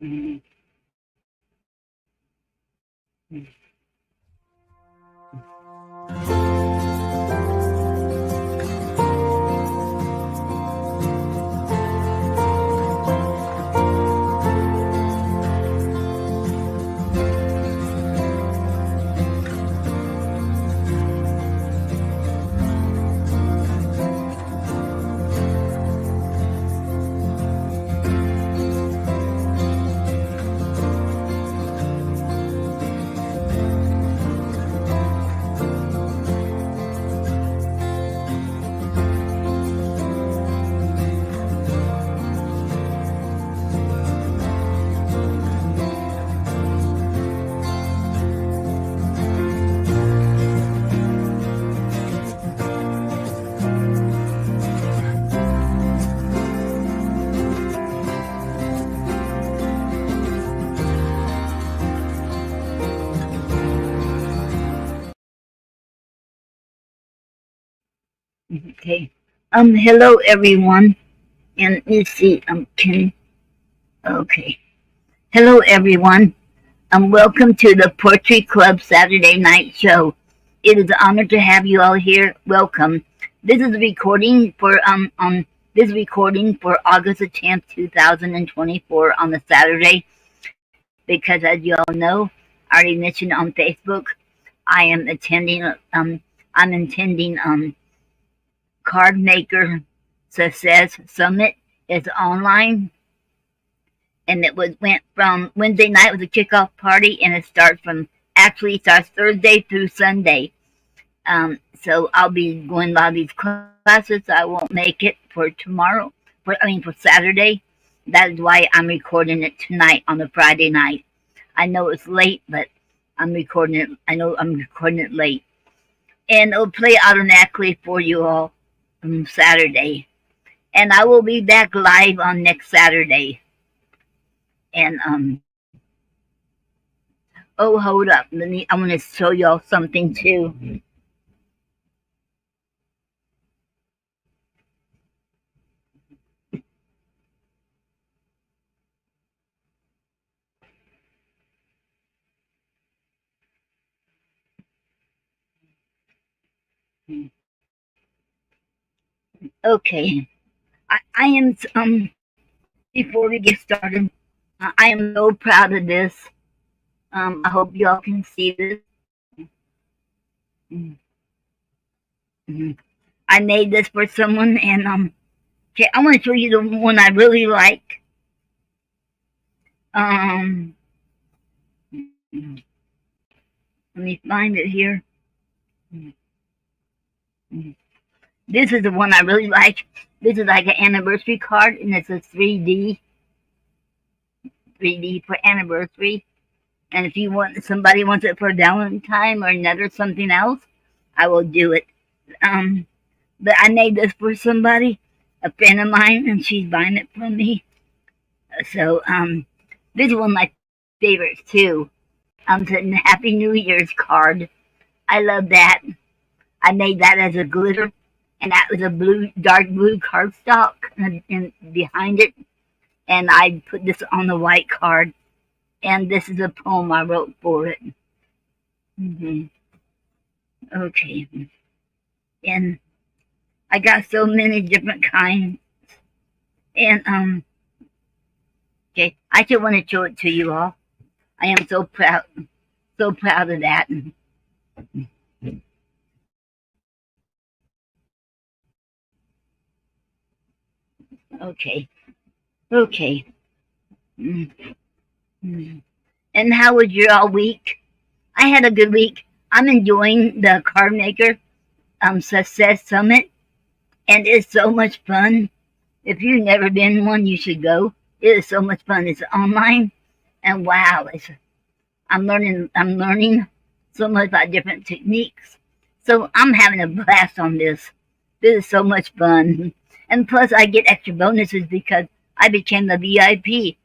Mm, Okay. Hello everyone. And let's see, okay. Hello everyone. Welcome to the Poetry Club Saturday Night Show. It is an honor to have you all here. Welcome. This is a recording for this recording for August the 10th, 2024 on a Saturday because as you all know, I already mentioned on Facebook, I am attending I'm attending Card Maker Success Summit. It's online and went from Wednesday night was a kickoff party, and it starts Thursday through Sunday. So I'll be going a lot of these classes. I won't make it for tomorrow, for Saturday. That is why I'm recording it tonight on a Friday night. I know it's late, but I'm recording it. I know I'm recording it late, and it'll play automatically for you all on Saturday. And I will be back live on next Saturday. And oh, hold up. I want to show y'all something too. Okay. I am before we get started, I am so proud of this. I hope y'all can see this. I made this for someone, and okay, I want to show you the one I really like. Let me find it here. This is the one I really like. This is like an anniversary card, and it's a 3D for anniversary. And if you want, somebody wants it for Valentine or another something else, I will do it. But I made this for somebody, a friend of mine, and she's buying it from me. So this is one of my favorites too. I'm saying Happy New Year's card. I love that. I made that as a glitter, and that was a dark blue cardstock, and behind it, and I put this on the white card. And this is a poem I wrote for it. Okay. And I got so many different kinds. And okay, I just want to show it to you all. I am so proud of that. Okay. Okay. And how was your all week? I had a good week. I'm enjoying the Card Maker Success Summit, and it's so much fun. If you've never been one, you should go. It is so much fun. It's online, and wow, I'm learning so much about different techniques. So I'm having a blast on this. This is so much fun, and plus I get extra bonuses because I became the VIP.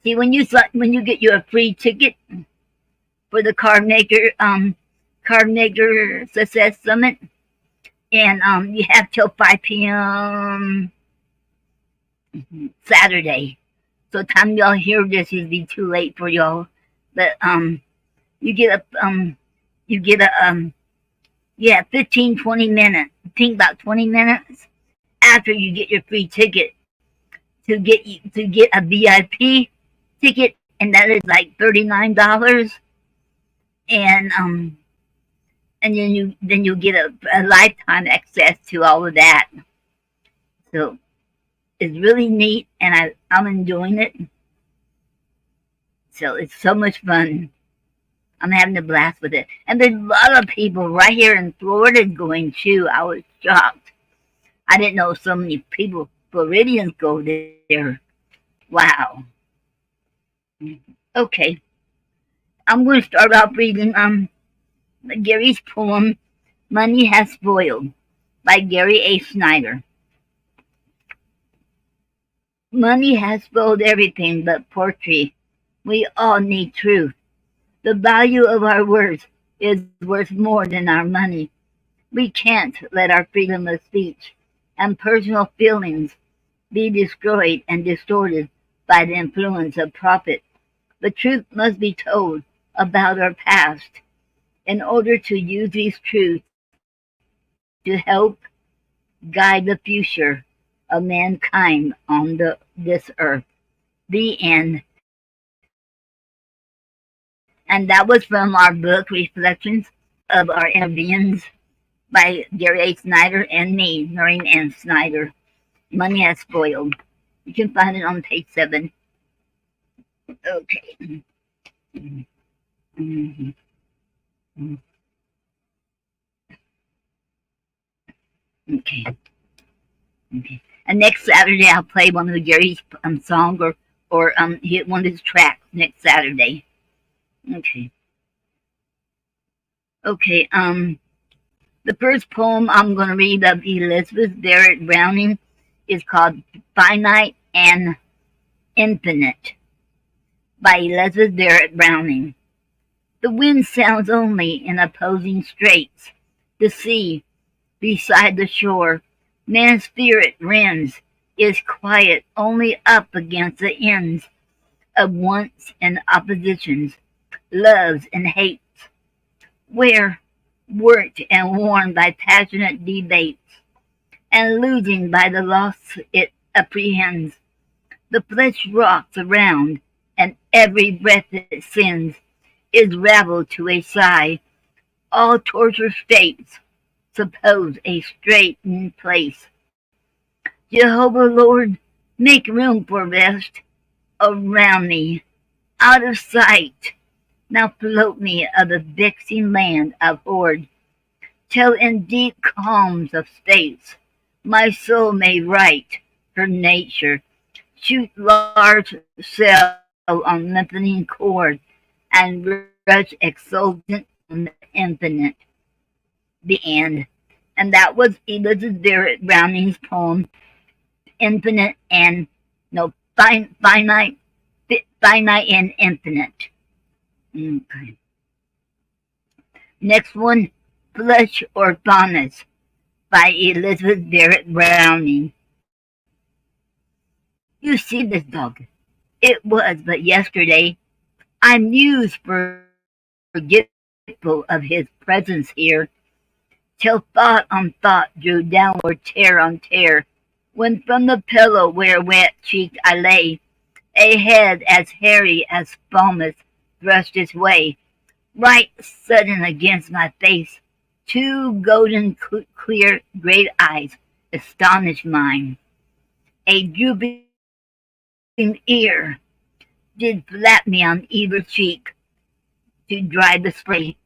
See, when you get your free ticket for the Card Maker Success Summit, and you have till 5 p.m. Saturday. So time y'all hear this, it'll be too late for y'all. But you get you get a 15, 20 minutes. Think about 20 minutes after you get your free ticket to get a VIP ticket, and that is like $39, and then you get a lifetime access to all of that. So it's really neat, and I'm enjoying it. So it's so much fun. I'm having a blast with it, and there's a lot of people right here in Florida going too. I was shocked. I didn't know so many people, Floridians, go there. Wow. Okay, I'm going to start off reading Gary's poem, "Money Has Spoiled" by Gary A. Snyder. Money has spoiled everything but poetry. We all need truth. The value of our words is worth more than our money. We can't let our freedom of speech and personal feelings be destroyed and distorted by the influence of profit. The truth must be told about our past in order to use these truths to help guide the future of mankind on this earth. The end. And that was from our book, Reflections of Our Inner Beings, by Gary A. Snyder and me, Noreen Snyder. Money Has Spoiled. You can find it on page 7. Okay. Mm-hmm. Okay. Okay. And next Saturday I'll play one of Gary's song or hit one of his tracks next Saturday. Okay. Okay. The first poem I'm going to read of Elizabeth Barrett Browning is called "Finite and Infinite" by Elizabeth Barrett Browning. The wind sounds only in opposing straits. The sea beside the shore, man's spirit rends, is quiet only up against the ends of wants and oppositions, loves and hates, where, worked and worn by passionate debates, and losing by the loss it apprehends, the flesh rocks around, and every breath it sends is ravelled to a sigh. All torture states suppose a straitened place. Jehovah Lord, make room for rest around me, out of sight. Now float me of the vexing land abhorred, till in deep calms of states my soul may right her nature, shoot large sail on lengthening cord, and rush exultant on the infinite. The end. And that was Elizabeth Barrett Browning's poem, "Infinite and Finite and Infinite." Okay. Next one, "Flesh or Faunus" by Elizabeth Barrett Browning. You see this dog. It was but yesterday I mused forgetful of his presence here, till thought on thought drew downward tear on tear, when from the pillow where wet cheeked I lay, a head as hairy as Faunus thrust its way, right sudden against my face. Two golden clear great eyes astonished mine. A drooping ear did flap me on either cheek to dry the spray.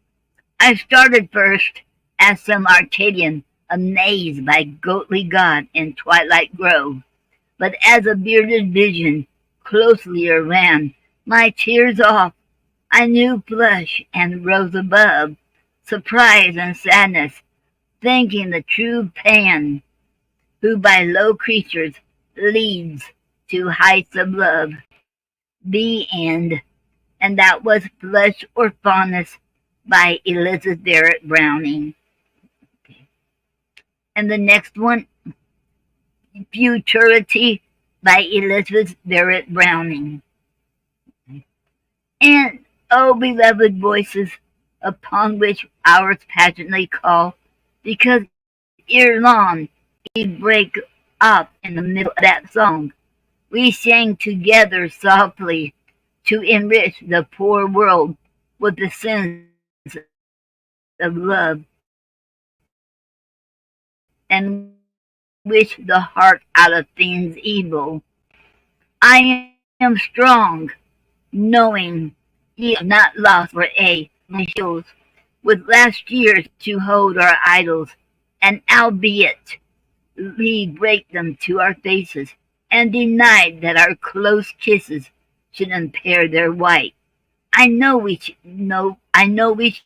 I started first as some Arcadian, amazed by goatly god in twilight grove, but as a bearded vision closely ran, my tears off, I knew flush and rose above, surprise and sadness, thinking the true Pan, who by low creatures leads to heights of love. The end. And that was "Flesh or Faunus" by Elizabeth Barrett Browning. Okay. And the next one, "Futurity" by Elizabeth Barrett Browning. And, oh, beloved voices, upon which ours passionately call, because ere long we break up in the middle of that song. We sang together softly to enrich the poor world with the sense of love and wish the heart out of things evil. I am strong, knowing ye have not lost for my shields, with last years to hold our idols, and albeit we break them to our faces, and denied that our close kisses should impair their white. I know we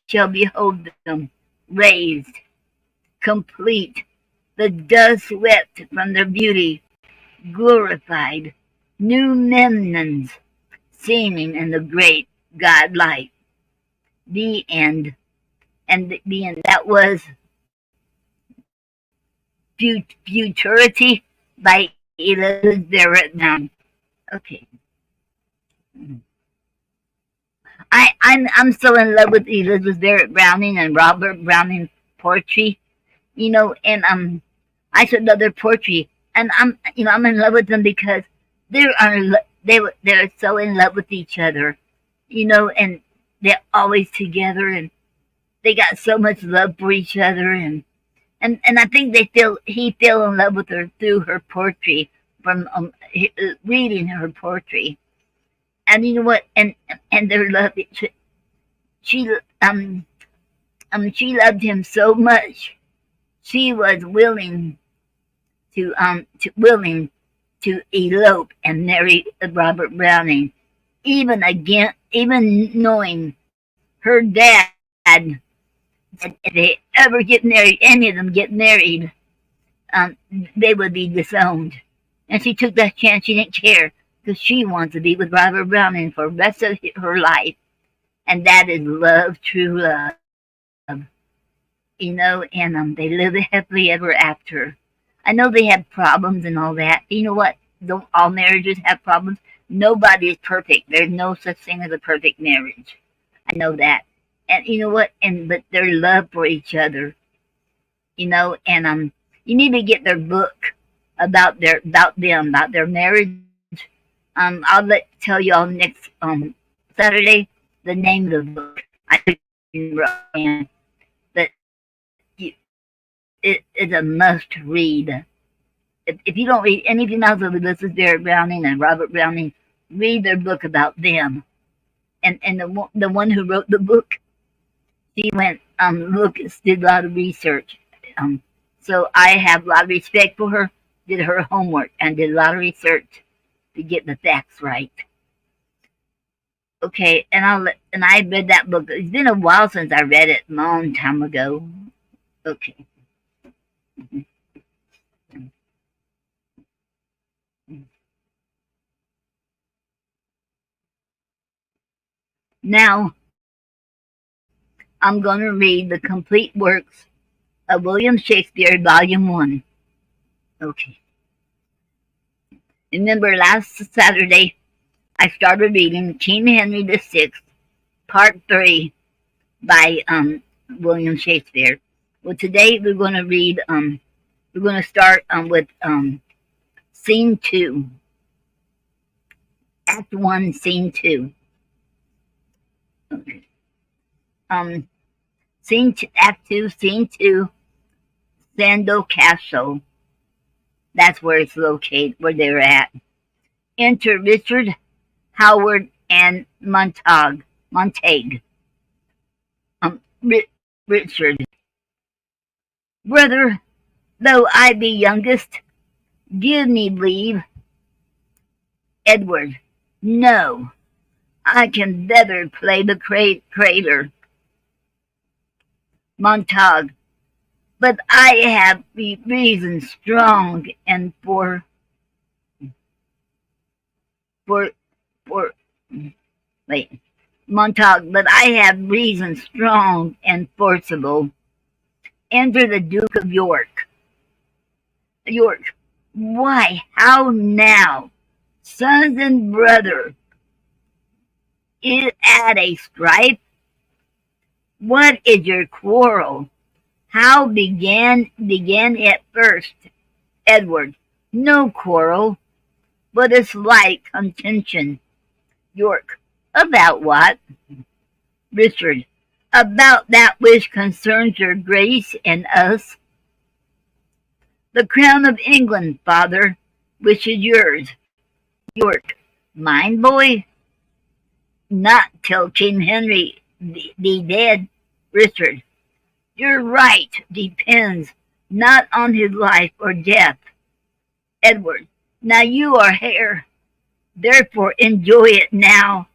shall behold them raised, complete, the dust swept from their beauty, glorified, new Memnons singing in the great God light. The end. And the end. That was Futurity by Elizabeth Barrett Brown. Okay. I'm so in love with Elizabeth Barrett Browning and Robert Browning poetry, and I should love their poetry, and I'm in love with them because they are they're so in love with each other, and they're always together, and they got so much love for each other, and I think he fell in love with her through her poetry from reading her poetry, and you know what, and their love, she she loved him so much, she was willing to elope and marry Robert Browning, even knowing her dad, if they ever get married, any of them get married, they would be disowned. And she took that chance. She didn't care because she wants to be with Robert Browning for the rest of her life, and that is love, true love. And they live happily ever after. I know they have problems and all that. You know what? Don't all marriages have problems? Nobody is perfect. There's no such thing as a perfect marriage. I know that. And you know what? But their love for each other, and you need to get their book about their marriage. I'll tell y'all next Saturday the name of the book. I can, but it is a must read. If you don't read anything else of Elizabeth Barrett Browning and Robert Browning, read their book about them. And the one who wrote the book, she went did a lot of research. So I have a lot of respect for her. Did her homework and did a lot of research to get the facts right. Okay, and I read that book. It's been a while since I read it, a long time ago. Okay. Now I'm going to read the complete works of William Shakespeare, Volume 1. Okay. Remember last Saturday I started reading King Henry VI, Part 3 by William Shakespeare. Well, today we're going to start with Scene 2, Act 1, Scene 2. Okay. Act 2, Scene 2, Sandal Castle. That's where it's located, where they're at. Enter Richard, Howard, and Montague. Richard. Brother, though I be youngest, give me leave. Edward. No, I can better play the crater. Montague. But I have reasons strong and Montague, but I have reasons strong and forcible. Enter the Duke of York. Why, how now? Sons and brother, is at a strife? What is your quarrel? How began it first? Edward. No quarrel, but a slight contention. York. About what? Richard. About that which concerns your grace and us. The crown of England, father, which is yours. York. Mine, boy? Not till King Henry be dead. Richard. Your right depends not on his life or death. Edward. Now you are heir, therefore enjoy it now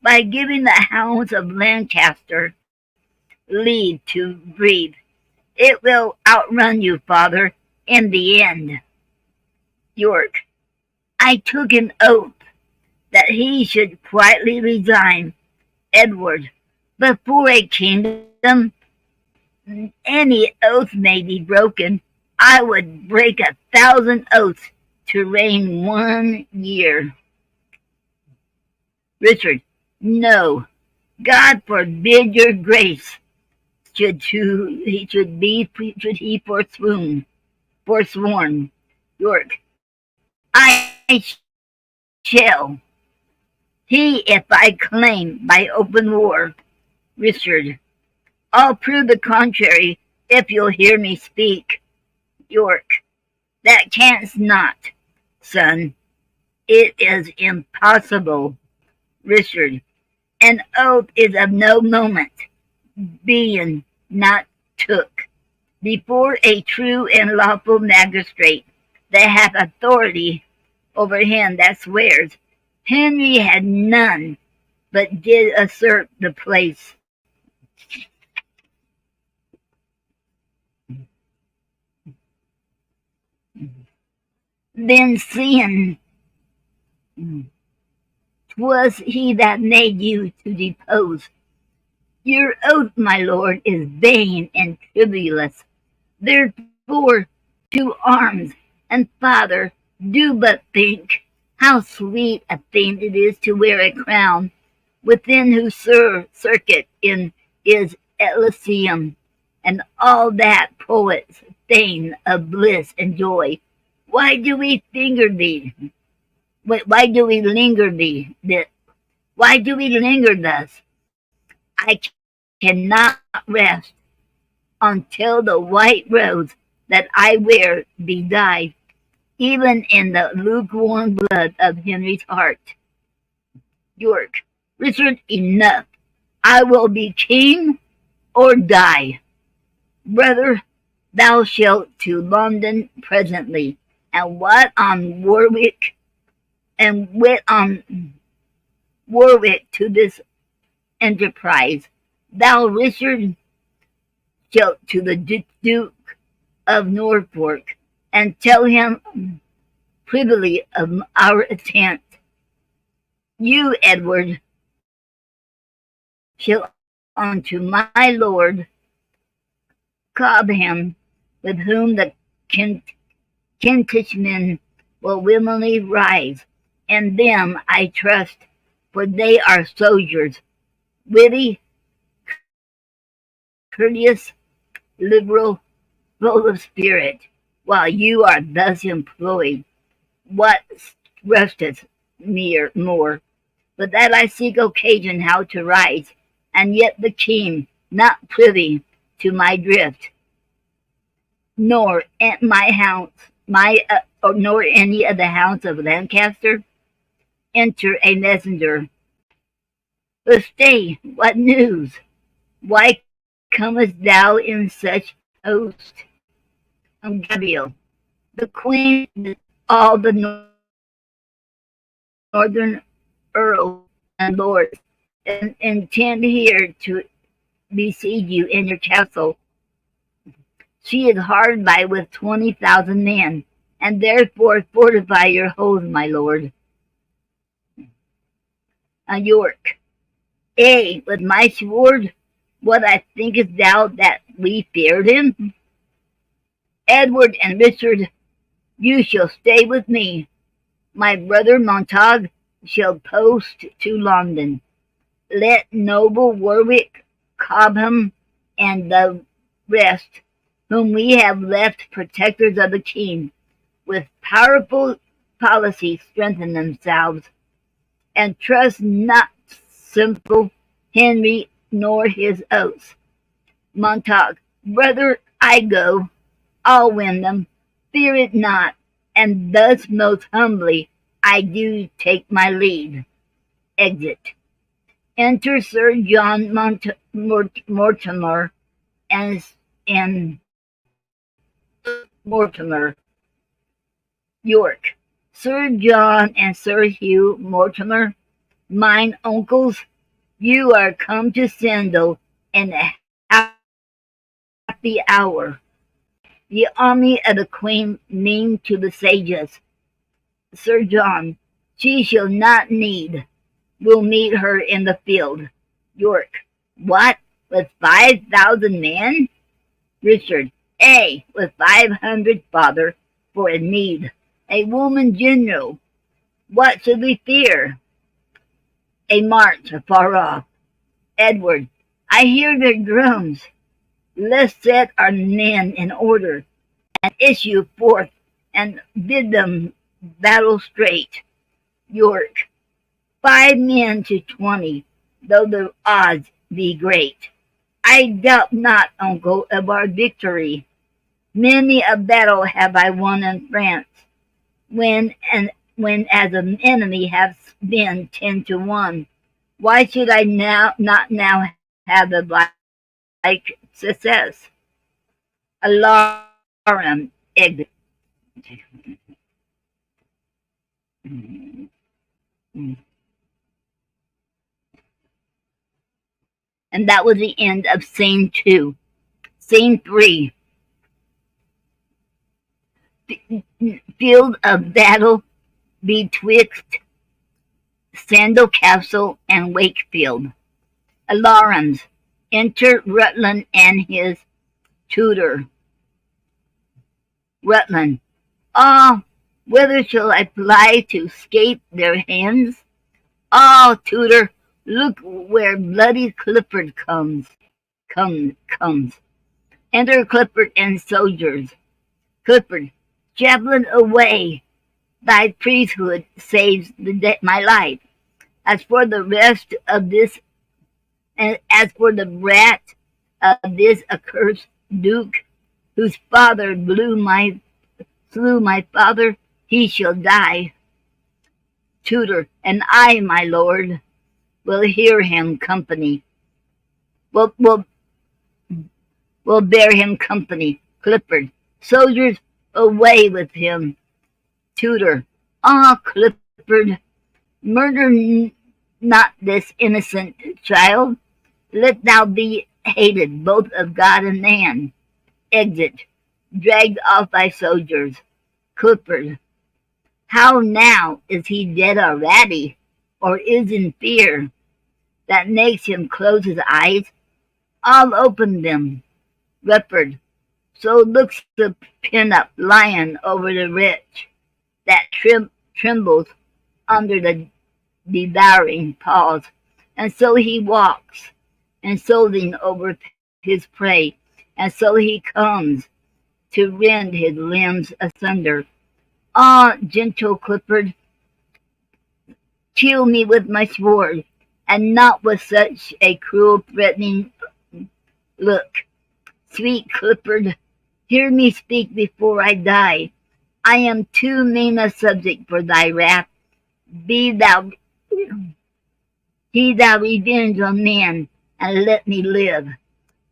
by giving the hounds of Lancaster leave to breathe. It will outrun you, father, in the end. York. I took an oath that he should quietly resign. Edward. Before a kingdom, any oath may be broken. I would break 1,000 oaths to reign 1 year. Richard. No, God forbid your grace should he forsworn. York. I shall. He if I claim by open war. Richard. I'll prove the contrary if you'll hear me speak. York. That canst not, son. It is impossible. Richard. An oath is of no moment, being not took before a true and lawful magistrate that hath authority over him that swears. Henry had none, but did assert the place. Then seeing 'twas he that made you to depose, your oath, my lord, is vain and tribulous. Therefore to arms, and father, do but think how sweet a thing it is to wear a crown, within whose circuit is Elysium, and all that poets feign of bliss and joy. Why do we finger thee? Why do we linger thee? Why do we linger thus? I cannot rest until the white rose that I wear be dyed, even in the lukewarm blood of Henry's heart. York. Richard, enough. I will be king or die. Brother, thou shalt to London presently, and what on Warwick, and wit on Warwick to this enterprise. Thou, Richard, shalt to the Duke of Norfolk, and tell him privily of our intent. You, Edward, shall unto my lord Cobham, with whom the Kentishmen will willingly rise, and them I trust, for they are soldiers, witty, courteous, liberal, full of spirit. While you are thus employed, what resteth me more, but that I seek occasion how to rise, and yet the king not privy to my drift, nor my house, nor any of the hounds of Lancaster, enter a messenger. But stay, what news? Why comest thou in such host? Gabriel, the queen, all the northern earls and lords, and intend here to besiege you in your castle. She is hard by with 20,000 men, and therefore fortify your hold, my lord. York. With my sword, what I thinkest thou that we feared him? Edward and Richard, You shall stay with me. My brother Montague shall post to London. Let noble Warwick, Cobham, and the rest, whom we have left protectors of the king, with powerful policy strengthen themselves, and trust not simple Henry nor his oaths. Montague, brother, I go, I'll win them, fear it not, and thus most humbly I do take my leave. Exit. Enter Sir John Mortimer and Mortimer, York. Sir John and Sir Hugh Mortimer, mine uncles, you are come to Sandal in a happy hour. The army of the Queen mean to besiege us. Sir John, she shall not need. We'll meet her in the field. York, what, with 5,000 men? Richard, ay, with 500, father, for a need. A woman general, what should we fear? A march afar off. Edward, I hear their drums. Let's set our men in order, and issue forth, and bid them battle straight. York, 5 men to 20, though the odds be great. I doubt not, uncle, of our victory. Many a battle have I won in France, when as an enemy have been 10 to 1. Why should I not now have a like success? Alarum exit. And that was the end of scene 2. Scene 3. Field of battle betwixt Sandal Castle and Wakefield. Alarums. Enter Rutland and his tutor. Rutland. Ah, whither shall I fly to escape their hands? Ah, tutor, look where bloody Clifford comes. Enter Clifford and soldiers. Clifford, javelin away. Thy priesthood saves my life. As for the rest of this, and as for the brat of this accursed duke, whose father slew my father, he shall die. Tutor, and I, my lord, will hear him company. Will bear him company. Clifford, soldiers, away with him. Tutor, ah, Clifford, murder not this innocent child. Let thou be hated both of God and man. Exit. Dragged off by soldiers. Clifford, how now, is he dead already, or is in fear that makes him close his eyes? I'll open them. Clifford, so looks the pin-up lion over the wretch that trembles under the devouring paws, and so he walks, insulting over his prey, and so he comes to rend his limbs asunder. Ah, gentle Clifford, kill me with my sword, and not with such a cruel, threatening look. Sweet Clifford, hear me speak before I die. I am too mean a subject for thy wrath. He thou revenge on men, and let me live.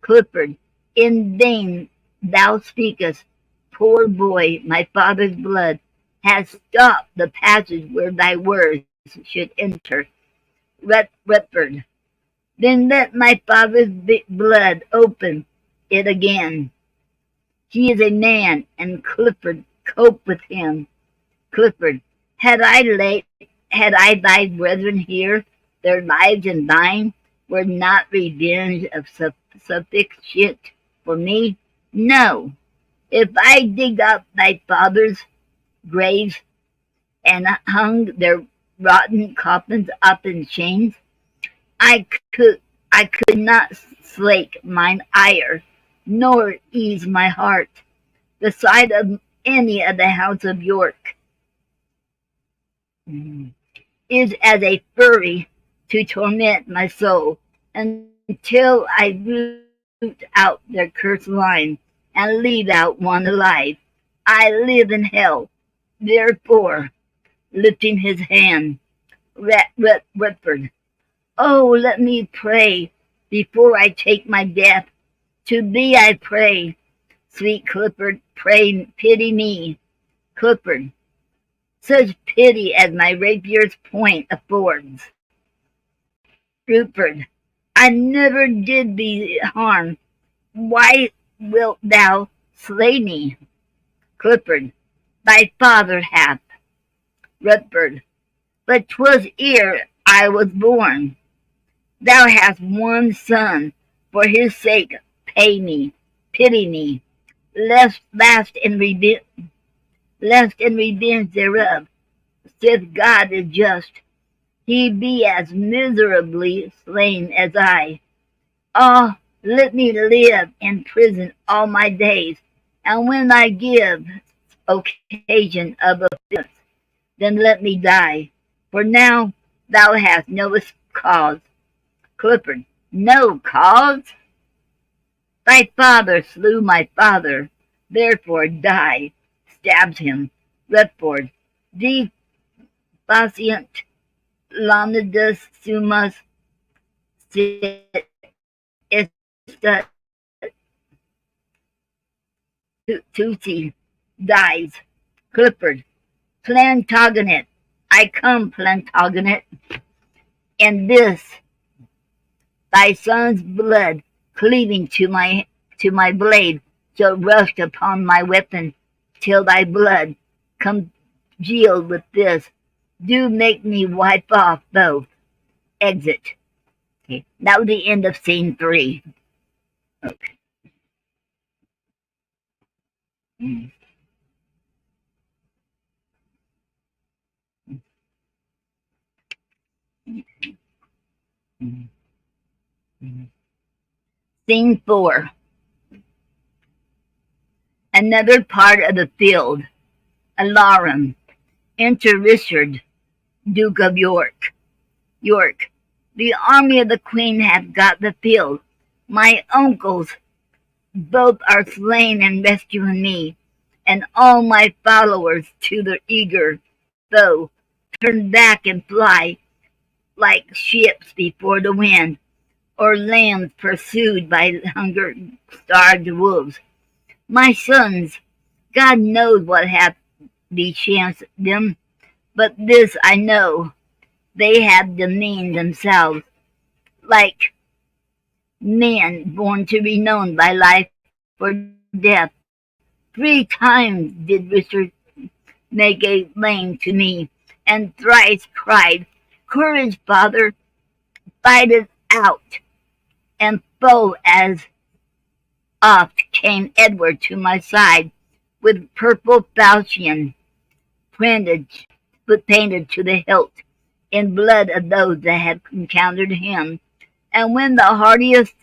Clifford, in vain thou speakest. Poor boy, my father's blood has stopped the passage where thy words should enter. Retford, then let my father's blood open it again. He is a man, and Clifford, cope with him. Clifford, had I thy brethren here, their lives and thine were not revenge of sufficient for me? No. If I dig up thy fathers, graves and hung their rotten coffins up in chains. I could I could not slake mine ire, nor ease my heart, the sight of any of the House of York is as a fury to torment my soul until I root out their cursed line and leave out one alive. I live in hell. Therefore, lifting his hand, Redford, oh, let me pray before I take my death. To thee I pray, sweet Clifford, pray, pity me, Clifford, such pity as my rapier's point affords. Rupert, I never did thee harm. Why wilt thou slay me? Clifford, thy father hath. Rutherford, but 'twas ere I was born. Thou hast one son, for his sake pay me, pity me, lest in revenge thereof, sith God is just, he be as miserably slain as I. Ah, let me live in prison all my days, and when I give occasion of offence, then let me die. For now thou hast no cause. Clifford, no cause? Thy father slew my father, therefore die. Stabs him. Redford, de faciant lanidus sumus sit ista tuti dies. Clifford, Plantagenet, I come, Plantagenet, and this thy son's blood cleaving to my blade shall rush upon my weapon till thy blood congealed with this. Do make me wipe off both. Exit. Okay, that was the end of scene 3. Okay. Mm, mm, mm. Scene 4. Another part of the field. Alarum. Enter Richard, Duke of York. York. The army of the Queen hath got the field. My uncles both are slain in rescuing me, and all my followers to their eager foe turn back and fly like ships before the wind, or lambs pursued by hunger-starved wolves. My sons, God knows what hath bechanced them, but this I know, they have demeaned themselves like men born to be known by life or death. 3 times did Richard make a lane to me, and thrice cried, Courage, father, fight it out. And full as oft came Edward to my side, with purple falchion printed, but painted to the hilt, in blood of those that had encountered him. And when the hardiest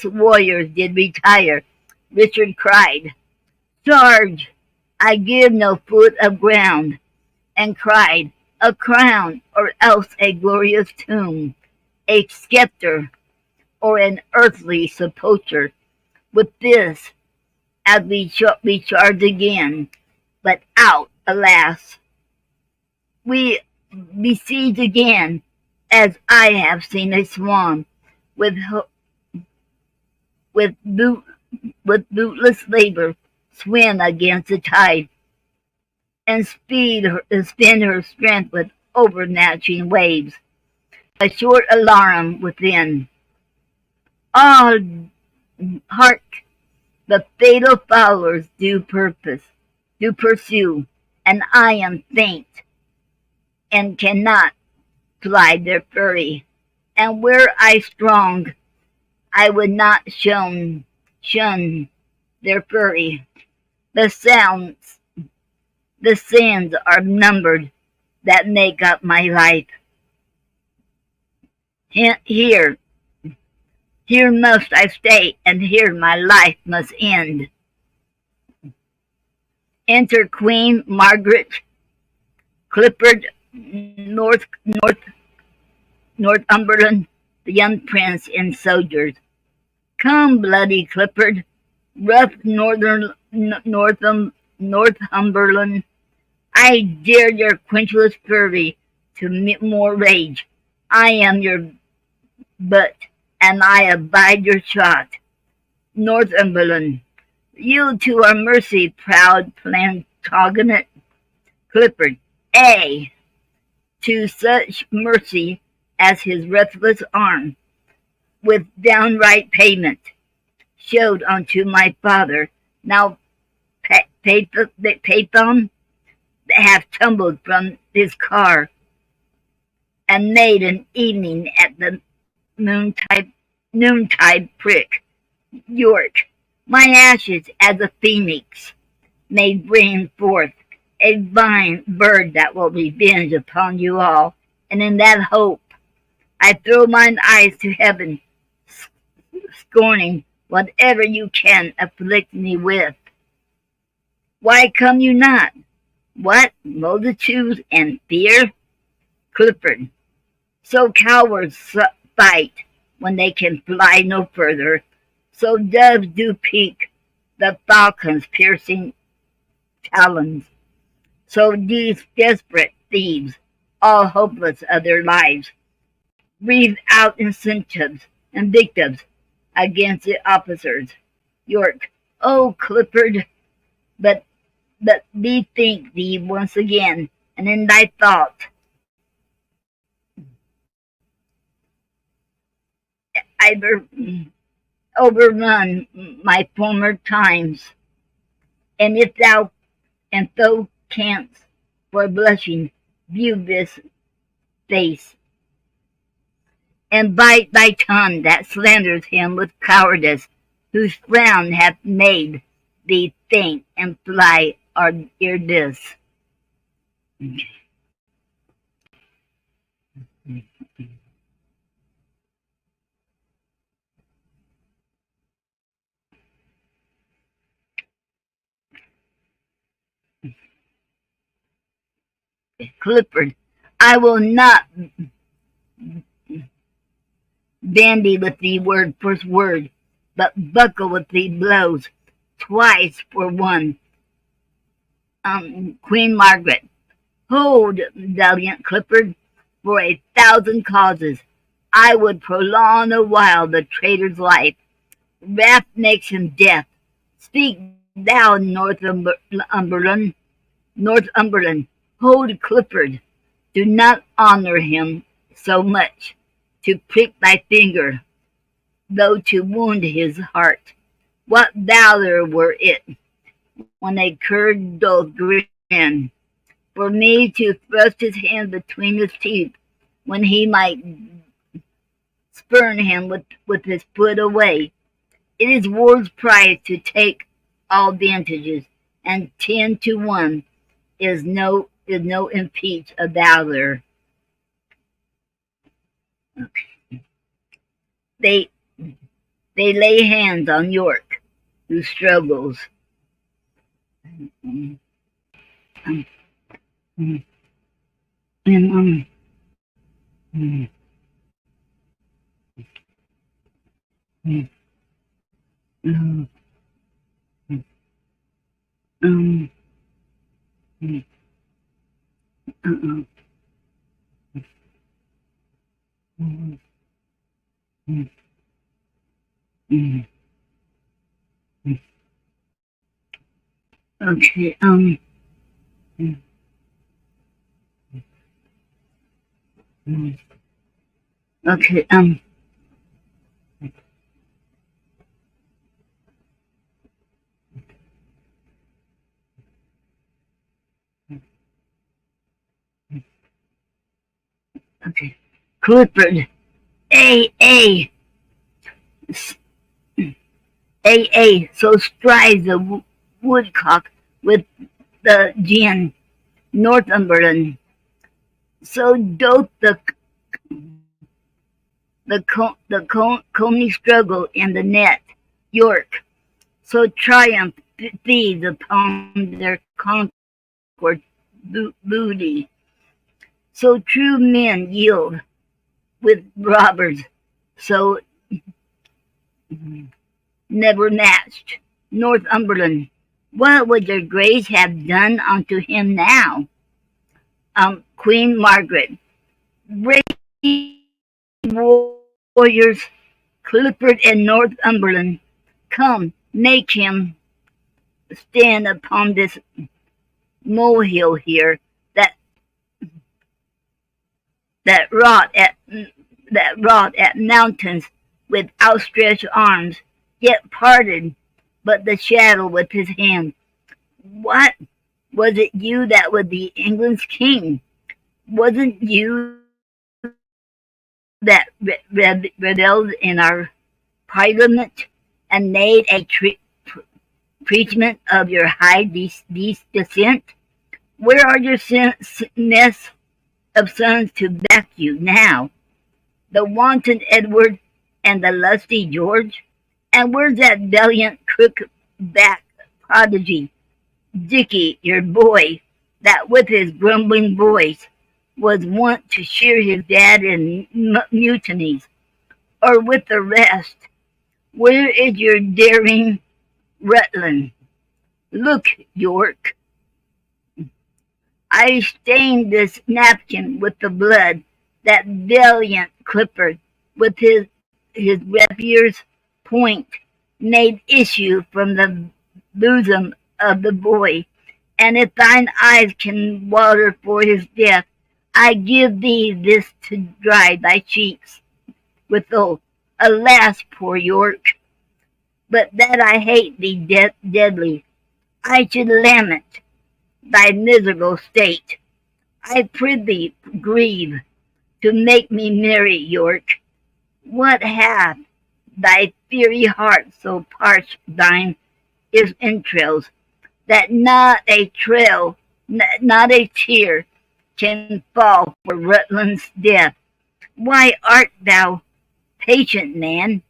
warriors did retire, Richard cried, Charge! I give no foot of ground, and cried, A crown, or else a glorious tomb, a sceptre, or an earthly sepulchre. With this, as we charge again, but out, alas, we besiege again, as I have seen a swan with with bootless labor swim against the tide, and spend her strength with overmatching waves. A short alarum within. Ah, hark! The fatal followers do pursue, and I am faint, and cannot fly their fury. And were I strong, I would not shun their fury. The sounds, the sands are numbered that make up my life. Here, here must I stay, and here my life must end. Enter Queen Margaret, Clifford, Northumberland, the young prince and soldiers. Come, bloody Clifford, rough Northumberland, I dare your quenchless fury to more rage. I am your butt, and I abide your shot. Northumberland, yield to our mercy, proud Plantagenet. Clifford, A, to such mercy as his ruthless arm, with downright payment, showed unto my father, now Paython, that have tumbled from his car, and made an evening at the noontide prick. York, my ashes as a phoenix may bring forth a vine bird that will revenge upon you all, and in that hope I throw mine eyes to heaven, scorning whatever you can afflict me with. Why come you not? What, multitudes and fear? Clifford, so cowards fight when they can fly no further, so doves do peak the falcon's piercing talons. So these desperate thieves, all hopeless of their lives, breathe out incentives and victims against the officers. York, oh Clifford, but bethink thee once again, and in thy thought overrun my former times, and if thou canst, for blushing, view this face, and bite thy tongue that slanders him with cowardice, whose frown hath made thee think and fly ere this. Clifford, I will not bandy with thee word for word, but buckle with thee blows twice for one. Queen Margaret, hold, valiant Clifford, for 1,000 causes I would prolong a while the traitor's life. Wrath makes him deaf. Speak thou, Northumberland, hold Clifford. Do not honor him so much to prick thy finger, though to wound his heart. What valor were it, when a cur doth grin, for me to thrust his hand between his teeth, when he might spurn him with his foot away. It is war's prize to take all vantages, and 10 to 1 is no impeach of valor. Okay. They lay hands on York, who struggles. And okay, okay, okay. Clifford, A, so strives the Woodcock with the gin, Northumberland. So doth the coney struggle in the net, York. So triumph thieves upon their conquered booty. So true men yield with robbers. So never matched. Northumberland. What would your grace have done unto him now? Queen Margaret. Brave warriors, Clifford and Northumberland, come, make him stand upon this molehill here that that wrought at that wrought at mountains with outstretched arms, yet parted but the shadow with his hand. What was it you that was the England's king? Wasn't you that rebelled in our parliament and made a preachment of your high descent? Where are your nest of sons to back you now? The wanton Edward and the lusty George? And where's that valiant crook-back prodigy, Dicky, your boy, that with his grumbling voice was wont to cheer his dad in mutinies? Or with the rest, where is your daring Rutland? Look, York, I stained this napkin with the blood that valiant Clifford, with his rapier's point, made issue from the bosom of the boy. And if thine eyes can water for his death, I give thee this to dry thy cheeks withal. Alas, poor York, but that I hate thee deadly, I should lament thy miserable state. I prithee grieve to make me merry, York. What hath thy fiery heart so parched thine entrails, that not a tear can fall for Rutland's death? Why art thou patient, man?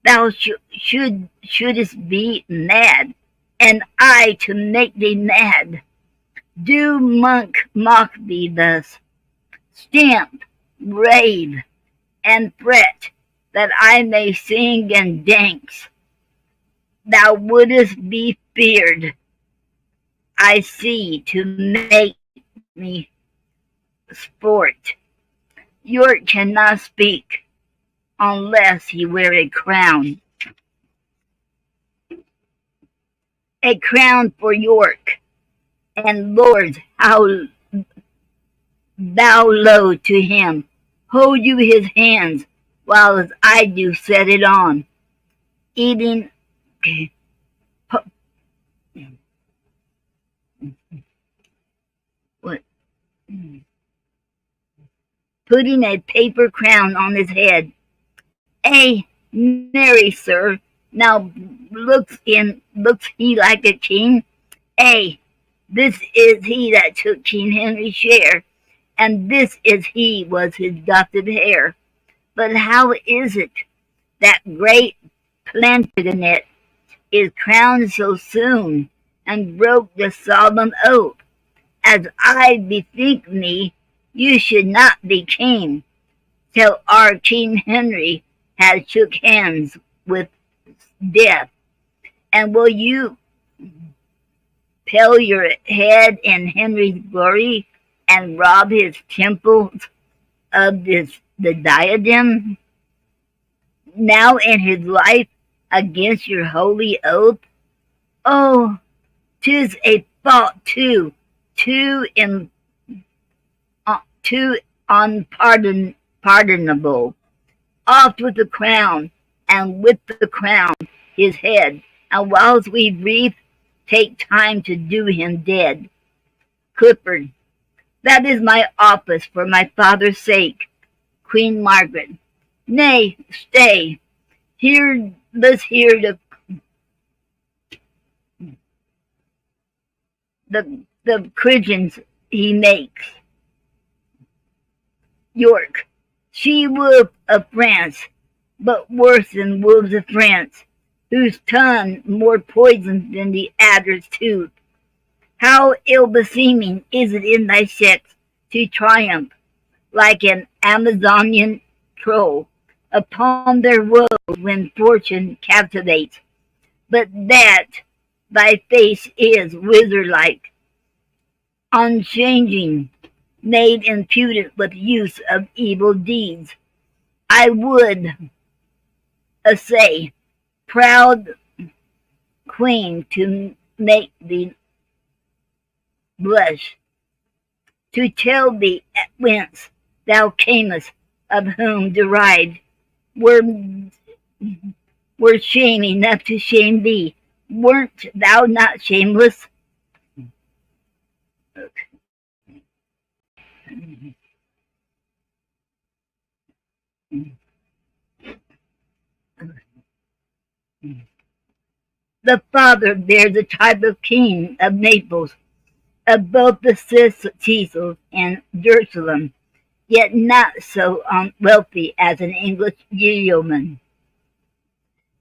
Thou shouldst be mad, and I to make thee mad. Do mock thee thus, stamp, rave, and fret, that I may sing and dance. Thou wouldst be feared, I see, to make me sport. York cannot speak unless he wear a crown. A crown for York, and lords, how bow low to him. Hold you his hands, while as I do set it on, eating what? Putting a paper crown on his head. Marry, sir, now looks he like a king? This is he that took King Henry's share, and this is he was his adopted heir. But how is it that great Plantagenet is crowned so soon, and broke the solemn oath? As I bethink me, you should not be king till our King Henry has shook hands with death. And will you pale your head in Henry's glory, and rob his temples of the diadem? Now in his life against your holy oath? Oh, 'tis a fault too unpardonable. Off with the crown, and with the crown his head, and whilst we breathe, take time to do him dead. Clifford, that is my office for my father's sake. Queen Margaret, nay, stay. Let's hear the Christians he makes. York, she wolf of France, but worse than wolves of France, whose tongue more poisoned than the adder's tooth. How ill-beseeming is it in thy sex to triumph like an Amazonian troll upon their woes when fortune captivates, but that thy face is wizard-like, unchanging, made impudent with use of evil deeds. I would essay, proud queen, to make thee blush, to tell thee whence thou camest, of whom derived, were, were shame enough to shame thee. Weren't thou not shameless? The father bears the type of king of Naples, of both the Cecils and Jerusalem, yet not so wealthy as an English yeoman.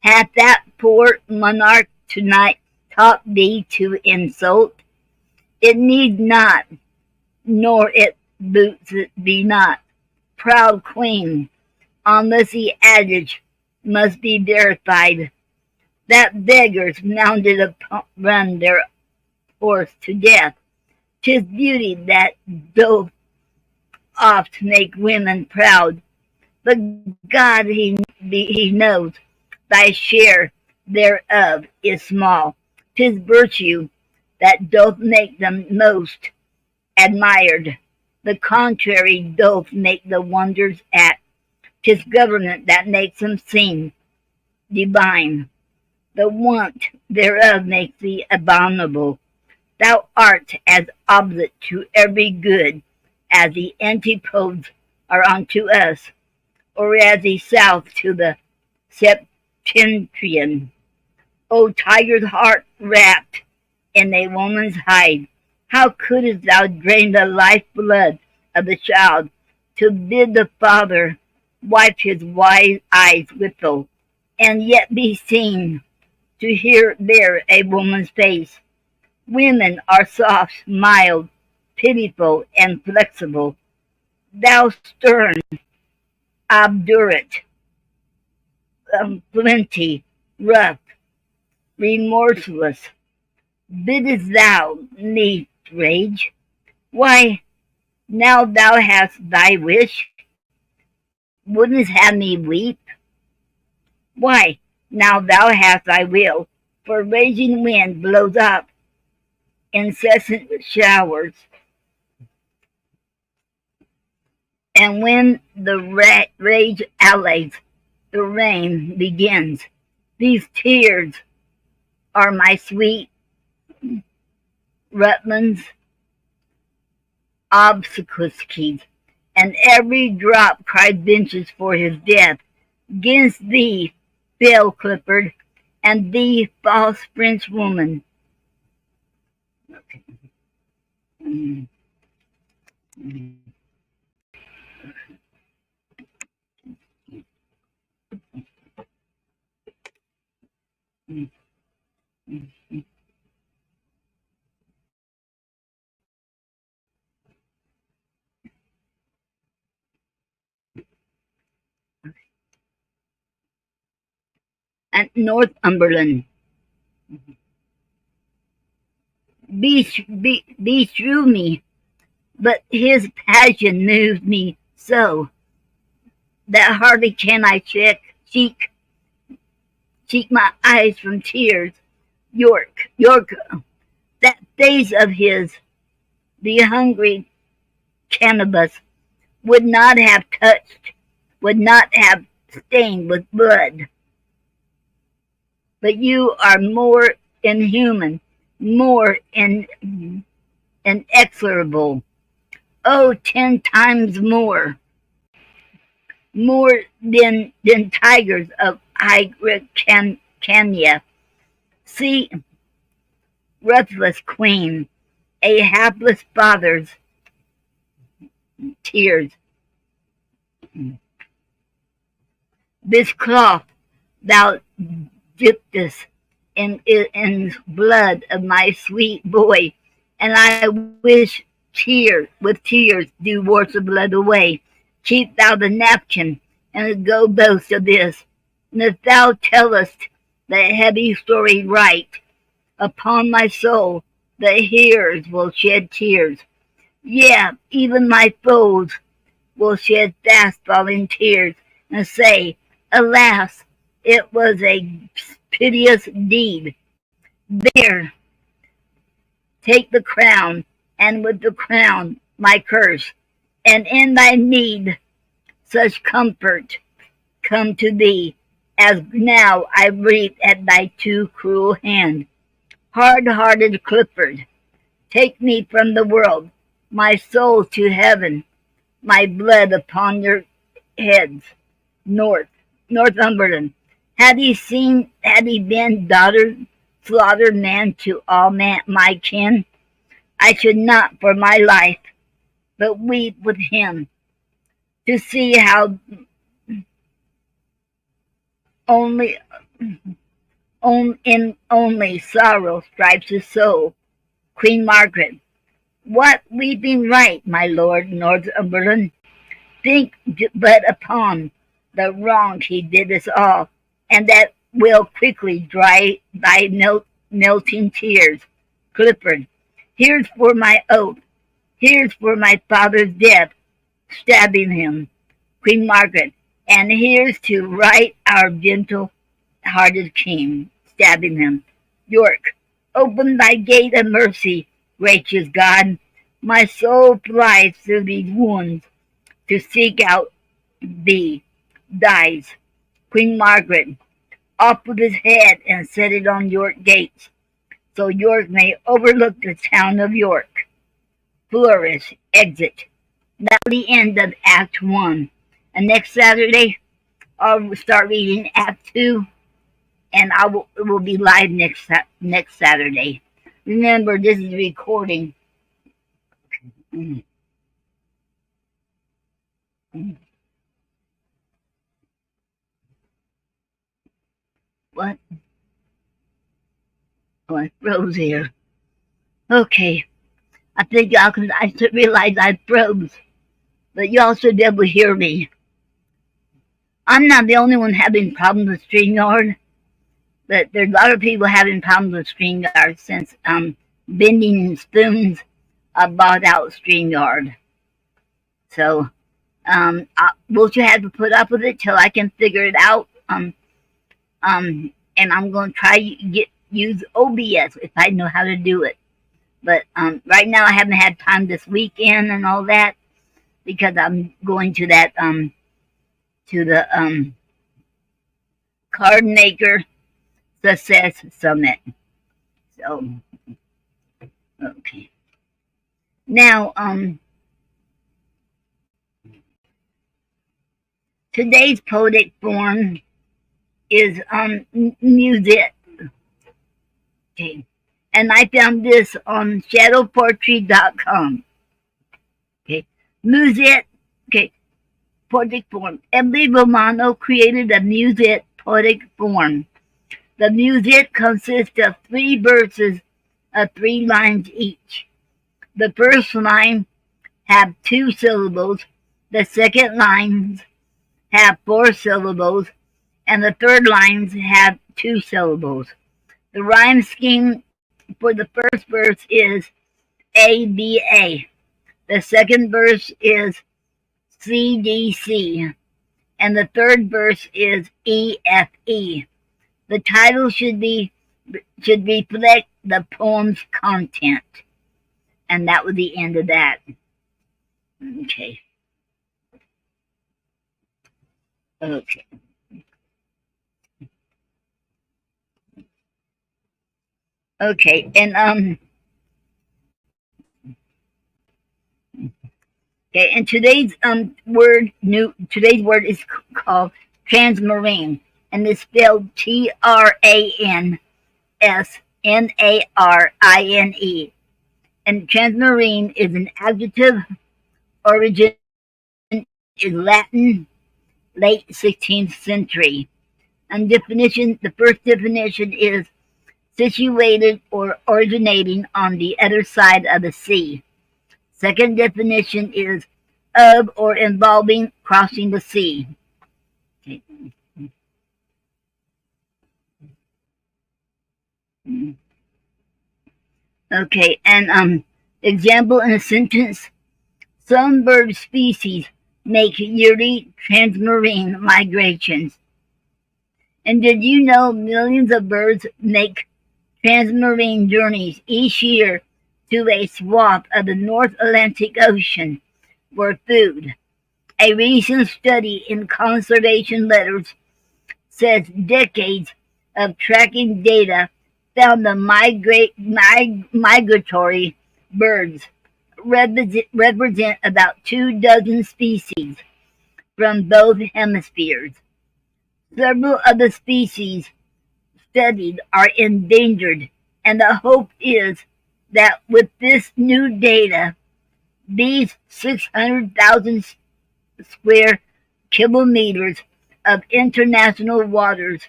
Hath that poor monarch tonight taught thee to insult? It need not, nor it boots it be not. Proud queen, unless the adage must be verified, that beggars mounted upon run their horse to death. 'Tis beauty that doth oft make women proud, but God he knows thy share thereof is small. 'Tis virtue that doth make them most admired. The contrary doth make the wonders at. 'Tis government that makes them seem divine. The want thereof makes thee abominable. Thou art as opposite to every good as the antipodes are unto us, or as the south to the septentrion. O tiger's heart wrapped in a woman's hide, how couldst thou drain the life-blood of the child, to bid the father wipe his wise eyes withal, and yet be seen to hear there a woman's face? Women are soft, mild, pitiful, and flexible. Thou stern, obdurate, flinty, rough, remorseless, biddest thou me rage? Why, now thou hast thy wish, wouldst have me weep? Why, now thou hast thy will, for raging wind blows up incessant showers, and when the rage allays, the rain begins. These tears are my sweet Rutland's obsequies, and every drop cries vengeance for his death. 'Gainst thee, Bell Clifford, and thee, false French woman. At Northumberland, beshrew me, but his passion moves me so, that hardly can I cheek my eyes from tears. York, that face of his, the hungry cannabis, would not have touched, would not have stained with blood. But you are more inhuman, more inexorable. Oh, 10 times more than tigers of Hyrcania. See, ruthless queen, a hapless father's tears. This cloth thou dippest in blood of my sweet boy, and I wish with tears do wash the blood away. Keep thou the napkin, and go boast of this. And if thou tellest the heavy story right, upon my soul the hearers will shed tears. Yeah, even my foes will shed fast falling tears, and say, alas, it was a piteous deed. There, take the crown, and with the crown my curse, and in thy need such comfort come to thee, as now I reap at thy too cruel hand. Hard-hearted Clifford, take me from the world, my soul to heaven, my blood upon your heads. Northumberland, had he been daughter, slaughtered man to all my kin, I should not for my life, but weep with him, to see how only sorrow stripes his soul. Queen Margaret, what weeping right, my lord Northumberland? Think but upon the wrong he did us all, and that will quickly dry thy melting tears. Clifford, here's for my oath, here's for my father's death, stabbing him. Queen Margaret, and here's to right our gentle-hearted king, stabbing him. York, open thy gate of mercy, gracious God. My soul flies through these wounds to seek out thee, dies. Queen Margaret, off with his head and set it on York gates, so York may overlook the town of York. Flourish, exit. That's the end of Act 1. And next Saturday, I'll start reading Act 2, and it will be live next Saturday. Remember, this is a recording. What? Oh, I froze here. Okay. I think y'all can, I realized I froze. But y'all should be able to hear me. I'm not the only one having problems with StreamYard, but there's a lot of people having problems with StreamYard since Bending Spoons bought out StreamYard. So we'll just have to put up with it till I can figure it out. And I'm going to try use OBS if I know how to do it. But right now I haven't had time this weekend and all that because I'm going to that to the Card Maker Success Summit. So okay. Now today's poetic form is music. Okay. And I found this on shadowpoetry.com. Okay. Music. Okay. Poetic form. Emily Romano created a music poetic form. The music consists of 3 verses of 3 lines each. The first line have 2 syllables. The second lines have 4 syllables. And the third lines have 2 syllables. The rhyme scheme for the first verse is ABA. The second verse is CDC. And the third verse is EFE. The title should reflect the poem's content. And that was the end of that. Okay. Okay. Okay, and okay, and today's word is called transmarine, and it's spelled TRANSMARINE. And transmarine is an adjective. Origin is Latin, late 16th century. And definition, the first definition is situated or originating on the other side of the sea. Second definition is of or involving crossing the sea. Okay. Okay, and example in a sentence: some bird species make yearly transmarine migrations. And did you know millions of birds make transmarine journeys each year to a swath of the North Atlantic Ocean for food? A recent study in Conservation Letters says decades of tracking data found the migratory birds represent about 24 species from both hemispheres. Several of the species studied are endangered, and the hope is that with this new data, these 600,000 square kilometers of international waters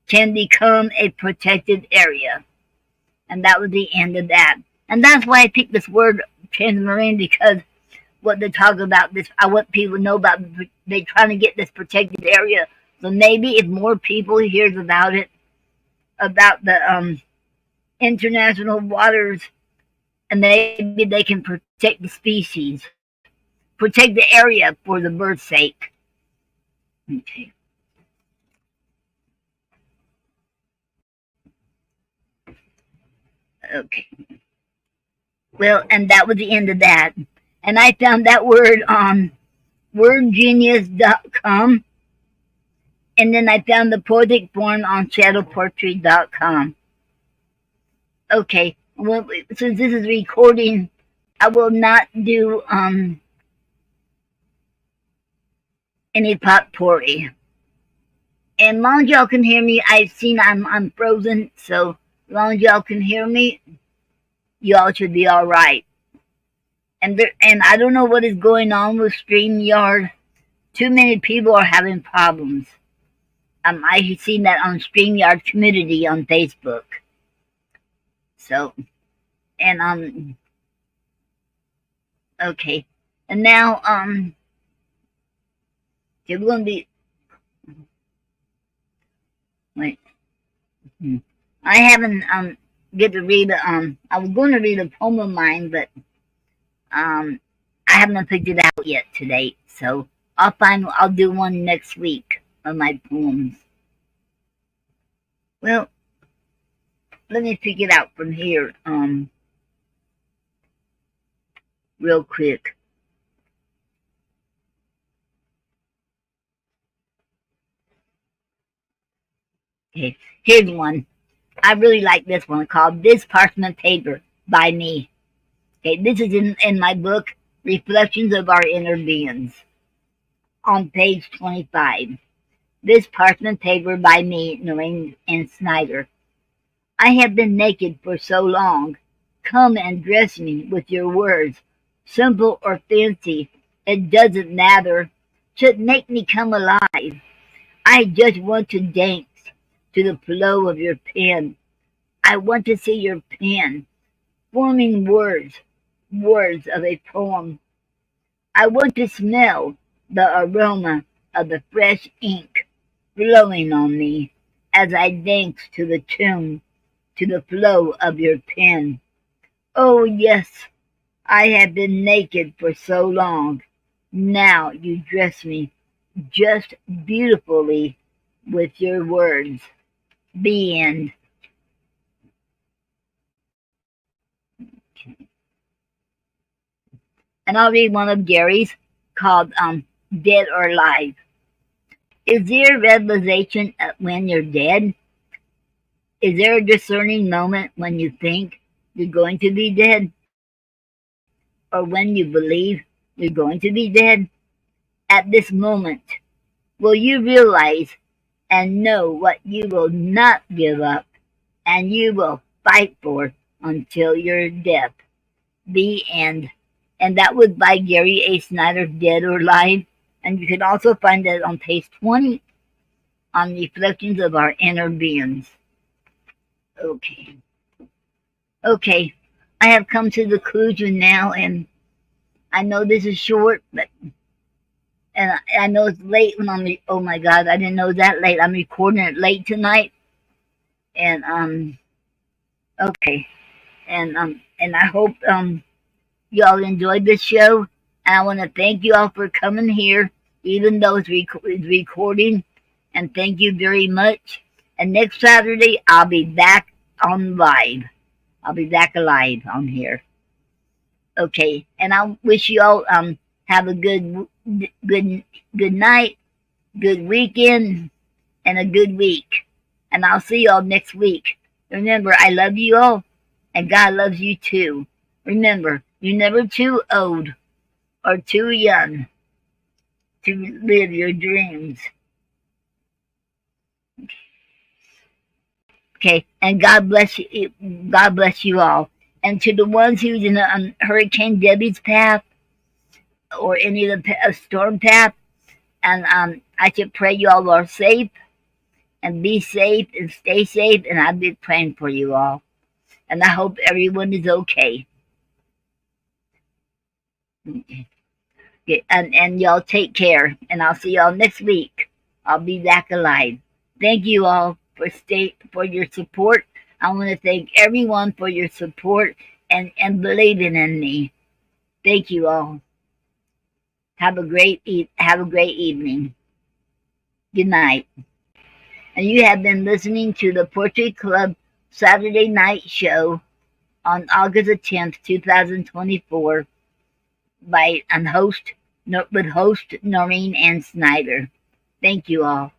can become a protected area. And that was the end of that. And that's why I picked this word transmarine, because what they talk about this, I want people to know about. They trying to get this protected area. So maybe if more people hears about it, about the international waters, and maybe they can protect the species, protect the area for the bird's sake. Okay. Okay. Well, and that was the end of that. And I found that word on wordgenius.com. And then I found the poetic form on shadowpoetry.com. Okay. Well, since this is recording, I will not do any potpourri. And long as y'all can hear me, I've seen I'm frozen, so long as y'all can hear me, y'all should be all right. And I don't know what is going on with StreamYard. Too many people are having problems. I've seen that on StreamYard community on Facebook. So, and okay, and now we're gonna be wait. I haven't get to read I was going to read a poem of mine, but I haven't picked it out yet today. So I'll do one next week of my poems. Well, let me pick it out from here real quick. Okay, here's one. I really like this one, called This Parchment Paper by Me. Okay, this is in my book, Reflections of Our Inner Beings, on page 25. This parchment paper by me, Noreen Snyder. I have been naked for so long. Come and dress me with your words, simple or fancy, it doesn't matter. Should make me come alive. I just want to dance to the flow of your pen. I want to see your pen, forming words of a poem. I want to smell the aroma of the fresh ink flowing on me as I dance to the tune, to the flow of your pen. Oh yes, I have been naked for so long. Now you dress me just beautifully with your words. The end. And I'll read one of Gary's called Dead or Alive. Is there a realization when you're dead? Is there a discerning moment when you think you're going to be dead? Or when you believe you're going to be dead? At this moment, will you realize and know what you will not give up and you will fight for until your death? The End. And that was by Gary A. Snyder, Dead or Alive. And you can also find that on page 20 on Reflections of Our Inner Beings. Okay. Okay. I have come to the conclusion now, and I know this is short, but and I know it's late when oh my God, I didn't know that late. I'm recording it late tonight. And okay. And I hope y'all enjoyed this show. And I want to thank you all for coming here, even though it's recording. And thank you very much. And next Saturday, I'll be back on live. I'll be back alive on here. Okay. And I wish you all have a good night, good weekend, and a good week. And I'll see y'all next week. Remember, I love you all, and God loves you too. Remember, you're never too old or too young to live your dreams. Okay, and God bless you. God bless you all. And to the ones who's in Hurricane Debbie's path or any of the storm path, and I should pray you all are safe and be safe and stay safe. And I've been praying for you all, and I hope everyone is okay. And y'all take care, and I'll see y'all next week. I'll be back alive. Thank you all for your support. I want to thank everyone for your support and believing in me. Thank you all. Have a great evening. Good night. And you have been listening to the Poetry Club Saturday Night Show on August the 10th, 2024 with host Noreen Snyder. Thank you all.